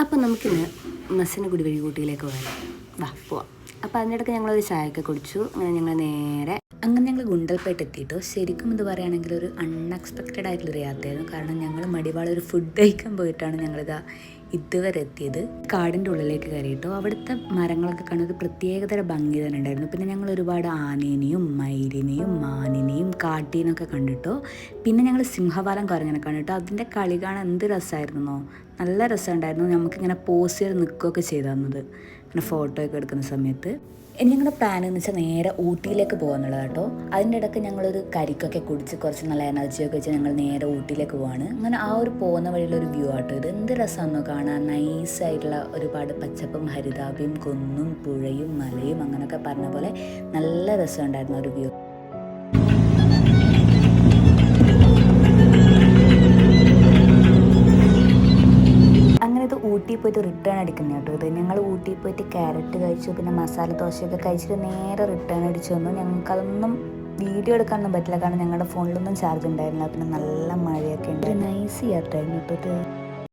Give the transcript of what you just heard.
അപ്പോൾ നമുക്കിന്ന് മസനഗുഡി വഴി ഊട്ടിയിലേക്ക് പോകാം. പോവാം. അപ്പോൾ അതിനിടയ്ക്ക് ഞങ്ങളൊരു ചായയൊക്കെ കുടിച്ചു. അങ്ങനെ ഞങ്ങൾ ഗുണ്ടൽപേട്ട് എത്തിയിട്ടോ. ശരിക്കും ഇത് പറയുകയാണെങ്കിൽ ഒരു അൺഎക്സ്പെക്റ്റഡ് ആയിട്ടുള്ളൊരു യാത്രയായിരുന്നു. കാരണം ഞങ്ങൾ മടിവാള ഒരു ഫുഡ് കഴിക്കാൻ പോയിട്ടാണ് ഞങ്ങളിതാ ഇതുവരെ എത്തിയത്. കാടിൻ്റെ ഉള്ളിലേക്ക് കയറിയിട്ടോ. അവിടുത്തെ മരങ്ങളൊക്കെ കാണുന്നത് പ്രത്യേകതര ഭംഗി തന്നെ ഉണ്ടായിരുന്നു. പിന്നെ ഞങ്ങൾ ഒരുപാട് ആനേനെയും മയിലിനെയും മാനിനെയും കാട്ടീനൊക്കെ കണ്ടിട്ടോ. പിന്നെ ഞങ്ങൾ സിംഹവാലം കുറങ്ങനെ കണ്ടിട്ടോ. അതിൻ്റെ കളി കാണാൻ എന്ത് രസമായിരുന്നോ, നല്ല രസമുണ്ടായിരുന്നു. നമുക്കിങ്ങനെ പോസ് ചെയ്ത് നിൽക്കുകയൊക്കെ ചെയ്തു തന്നത്, ഇങ്ങനെ ഫോട്ടോ ഒക്കെ എടുക്കുന്ന സമയത്ത്. ഞങ്ങളുടെ പ്ലാൻ എന്ന് വെച്ചാൽ നേരെ ഊട്ടിയിലേക്ക് പോകാന്നുള്ളത് കേട്ടോ. അതിൻ്റെ ഇടയ്ക്ക് ഞങ്ങളൊരു കരിക്കൊക്കെ കുടിച്ച് കുറച്ച് നല്ല എനർജിയൊക്കെ വെച്ച് ഞങ്ങൾ നേരെ ഊട്ടിയിലേക്ക് പോവാണ്. അങ്ങനെ ആ ഒരു പോകുന്ന വഴിയിലൊരു വ്യൂ ആട്ടോ ഇത്. എന്ത് രസമാണെന്നോ കാണാൻ. നൈസായിട്ടുള്ള ഒരുപാട് പച്ചപ്പും ഹരിതാപിയും കുന്നും പുഴയും മലയും അങ്ങനെയൊക്കെ പറഞ്ഞ പോലെ നല്ല രസമുണ്ടായിരുന്നു ഒരു വ്യൂ. ഊട്ടി പോയിട്ട് റിട്ടേൺ അടിക്കുന്ന കേട്ടോ ഇത്. ഞങ്ങൾ ഊട്ടി പോയിട്ട് ക്യാരറ്റ് കഴിച്ചു, പിന്നെ മസാല ദോശയൊക്കെ കഴിച്ചിട്ട് നേരെ റിട്ടേൺ അടിച്ചു വന്നു. ഞങ്ങൾക്കതൊന്നും വീഡിയോ എടുക്കാനൊന്നും പറ്റില്ല, കാരണം ഞങ്ങളുടെ ഫോണിലൊന്നും ചാർജ് ഉണ്ടായിരുന്നില്ല. പിന്നെ നല്ല മഴയൊക്കെ ഉണ്ട്. നൈസ് യാത്രയായിരുന്നു കേട്ടോ ഇത്.